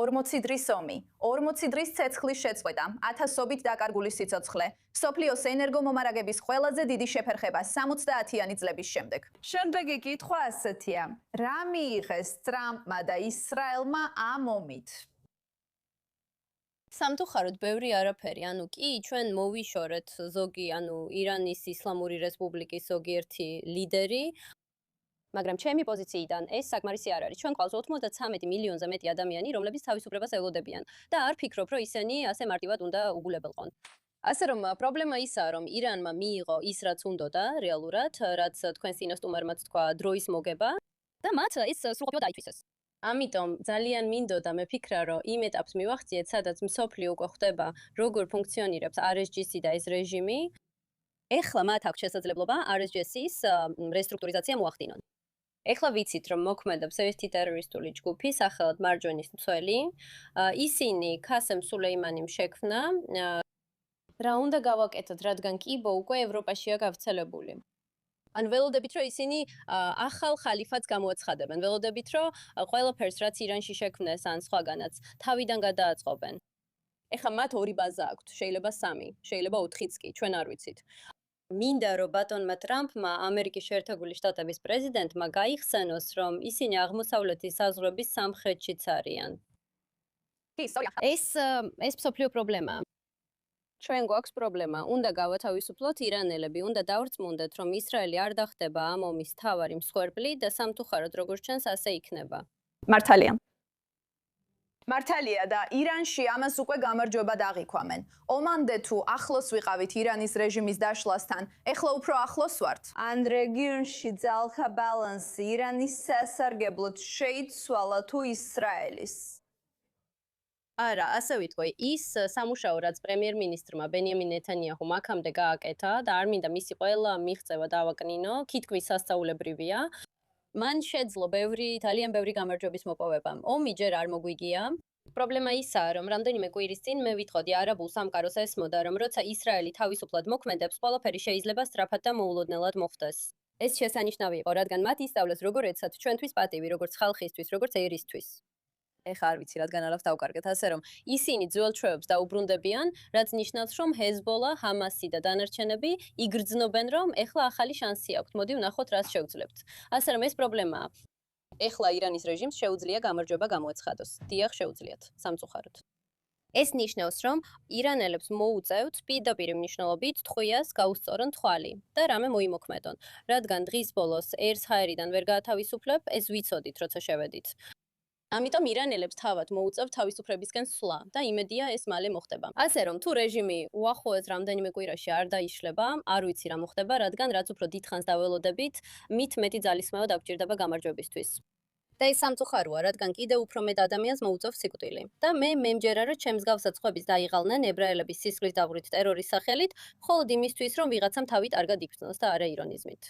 40 დღის ომი, 40 დღის ცეცხლის შეწყვეტა, ათასობით დაკარგული სიცოცხლე, მსოფლიოს ენერგომომარაგების ყველაზე დიდი შეფერხება 70-იანი წლების შემდეგ. შემდეგი კითხვა ასეთია: რა მიიღეს ტრამპმა და ისრაელმა ამ ომით? სამწუხაროდ ბევრი არაფერი, კი, ჩვენ მოვიშორეთ ზოგი, ირანის ისლამური რესპუბლიკის ზოგიერთი ლიდერი, მაგრამ ჩემი პოზიციიდან ეს საკმარისი არ არის. ჩვენ ყავს 93 მილიონზე მეტი ადამიანი, რომლებიც თავისუფლებას ელოდებიან და არ ფიქრობ, რომ ისინი ასე მარტივად უნდა უგულებელყონ. ასე რომ პრობლემა ისაა, რომ ირანმა მიიღო ის, რაც უნდოდა რეალურად, რაც თქვენს წინასწარმეტყმარემაც თქვა დროის მოგება და მათ ის სრულყოფილად აითვისეს. ამიტომ ძალიან მინდოდა მე ფიქრა, რომ იმ ეტაპს მივახციეთ, სადაც მსოფლიო უკვე ხვდება, როგორ ფუნქციონირებს RSGC და ეს რეჟიმი. ეხლა მათ აქვს შესაძლებლობა RSGC-ის რესტრუქტურიზაცია მოახდინონ. ეხლა ვიცით, რომ მოქმედებს ერთი ტერორისტული ჯგუფი, სახელად მარჯვენის მცველი. ისინი ქასემ სულეიმანიმ შექმნა. რა უნდა გავაკეთოთ, რადგან კიბო უკვე ევროპაშია გავრცელებული. ველოდებით, რომ ისინი ახალ ხალიფატს გამოაცხადებენ. ველოდებით, რომ ყველაფერს, რაც ირანში შექმნეს, ან სხვაგანაც, თავიდან გადააწყობენ. ეხლა მათ ორი ბაზა აქვთ, შეიძლება 3, შეიძლება 4-იც კი, ჩვენ არ ვიცით. მინდა რომ ბატონმა ტრამპმა, ამერიკის შეერთებული შტატების პრეზიდენტმა გაიხსენოს, რომ ისინი აღმოსავლეთის საზღვრების სამხრეთშიც არიან. ეს მსოფლიო პრობლემაა. ჩვენ გვაქვს პრობლემა, უნდა გავათავისუფლოთ ირანელები, უნდა დავრწმუნდეთ, რომ ისრაელი არ დახდება ამ ომის მთავარი მსხვერპლი და სამწუხაროდ როგორც ჩანს, ასე იქნება. მართალია. მართალია და ირანში ამას უკვე გამარჯვებად აღიქვამენ. ომამდე თუ ახლოს ვიყავით ირანის რეჟიმის დაშლასთან, ეხლა უფრო ახლოს ვართ. ან რეგიონში ძალთა ბალანსი ირანის სასარგებლოდ შეიცვალა თუ ისრაელის? არა, ასე ვიტყვი, ის სამუშაო, რაც პრემიერ-მინისტრმა ბენიამინ ნეთანიაჰუმ აქამდე გააკეთა და არ მინდა მისი ყველა მიღწევა დავაკნინო, თითქმის სასწაულებრივია. მან შეძლო ძალიან ბევრი გამარჯვების მოპოვება. ომი ჯერ არ მოგვიგია. პრობლემა ისაა, რომ რამდენიმე კვირის წინ მე ვიტყოდი არაბულ სამყაროს ესმოდა, რომ როცა ისრაელი თავისუფლად მოქმედებს, ყველაფერი შეიძლება სწრაფად და მოულოდნელად მოხდეს. ეს შესანიშნავი იყო, რადგან მათ ისწავლეს როგორ ეცათ ჩვენთვის პატივი, როგორც ხალხისთვის, როგორც ერისთვის. ეხლა არ ვიცი, რადგან არაფერს დავკარგეთ, ასე რომ ისინი ძველ ჩვევებს დაუბრუნდებიან, რაც ნიშნავს, რომ ჰეზბოლა, ჰამასი და დანარჩენები იგრძნობენ, რომ ეხლა ახალი შანსი აქვთ. მოდი ვნახოთ, რას შევძლებთ. ასე რომ ეს პრობლემაა. ეხლა ირანის რეჟიმს შეუძლია გამარჯვება გამოეცხადოს. დიახ, შეუძლიათ, სამწუხაროდ. ეს ნიშნავს, რომ ირანელებს მოუწევთ პირდაპირ მნიშვნელობით ტყვიას გაუსწორონ თვალი და რამე მოიმოქმედონ, რადგან დღის ბოლოს ერს ჰაერიდან ვერ გაათავისუფლებ, ეს ვიცოდით, როცა შევედით. ამიტომ ირანელებს თავად მოუწევთ თავისუფლებისკენ სვლა და იმედია ეს მალე მოხდება. ასე რომ თუ რეჟიმი უახლოეს რამდენიმე კვირაში არ დაიშლება, არ ვიცი რა მოხდება, რადგან რაც უფრო დიდხანს დაველოდებით, მით მეტი ძალისხმევა დაგვჭირდება გამარჯვებისთვის. და ეს სამწუხაროა, რადგან კიდევ უფრო მეტ ადამიანს მოუწევს სიკვდილი. და მე მემჯერა, რომ ჩემს გავსაც ხვების დაიღალნენ ებრაელების სისხლის დაღვრით ტერორის სახელით, მხოლოდ იმისთვის, რომ ვიღაცამ თავი კარგად იფრთხნოს და არა ირონიზმით.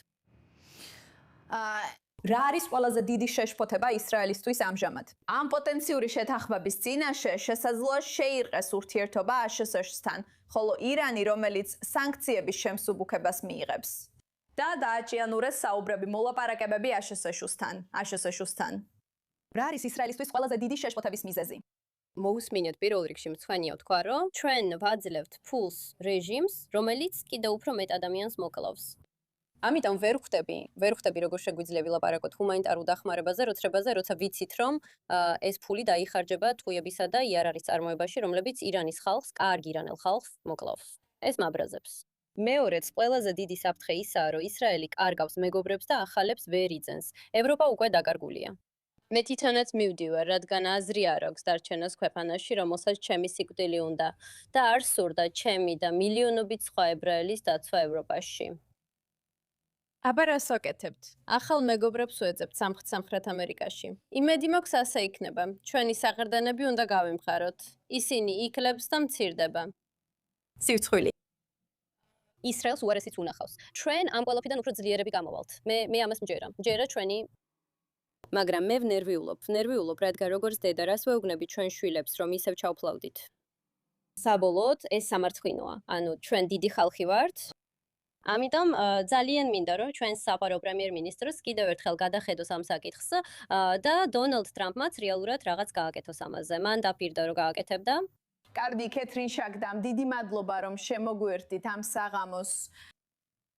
რა არის ყველაზე დიდი შეშფოთება ისრაელისთვის ამჟამად? ამ პოტენციური შეთანხმების წინაშე შესაძლოა შეირყეს ურთიერთობა აშშ-თან, ხოლო ირანი, რომელიც სანქციების შემსუბუქებას მიიღებს. და დააჭიანურეს საუბრები მოლაპარაკებები აშშ-თან. რა არის ისრაელისთვის ყველაზე დიდი შეშფოთების მიზეზი? მოусმინეთ პირველ რიგში მცვენია ვთქვა, რომ ჩვენ ვაძლევთ ფულს რეჟიმს, რომელიც კიდევ უფრო მეტ ადამიანს მოკლავს. ამიტომ ვერ ხვდები როგორ შეგვიძლია ვილაპარაკოთ ჰუმანიტარულ დახმარებაზე, როცა ვიცით, რომ ეს ფული დაიხარჯება ტყვიებისა და იარარის წარმოებაში, რომლებიც ირანის ხალხს, კარგ ირანელ ხალხს მოკლავს. ეს მაბრაზებს. მეორეც ყველაზე დიდი საფრთხე ისაა, რომ ისრაელი კარგავს მეგობრებს და ახალებს ვერ იძენს. ევროპა უკვე დაკარგულია. მე თვითონაც მივდივარ, რადგან აზრი არ აქვს დარჩენას ქვეყანაში, რომელსაც ჩემი სიკვდილი უნდა და არ სურდა ჩემი და მილიონობით სხვა ებრაელის დაცვა ევროპაში. აბა რას ვაკეთებთ? ახალ მეგობრებს ვეძებთ სამხრეთ ამერიკაში. იმედი მაქვს ასე იქნება. ჩვენი საყრდენები უნდა გავიმხაროთ. ისინი იკლებს და მცირდება. სივცხვილი. ისრაელს უარესიც უნახავს. ჩვენ ამ ყველაფრიდან უფრო ძლიერები გამოვალთ. მე ამას მჯერა. მჯერა ჩვენი მაგრამ მე ვნერვიულობ, რადგან როგორც დედა რას ვეუბნები ჩვენ შვილებს, რომ ისევ ჩავფლავდით. საბოლოოდ ეს სამარცხვინოა. ჩვენ დიდი ხალხი ვართ. ამიტომ ძალიან მინდა რომ ჩვენს საყვარელ პრემიერ-მინისტრს კიდევ ერთხელ გადახედოს ამ საკითხს და დონალდ ტრამპმაც რეალურად რაღაც გააკეთოს ამაზე. მან დაპირდა რომ გააკეთებდა. კარგი, კეთრინ შაგდამ, დიდი მადლობა რომ შემოგვერთით ამ საღამოს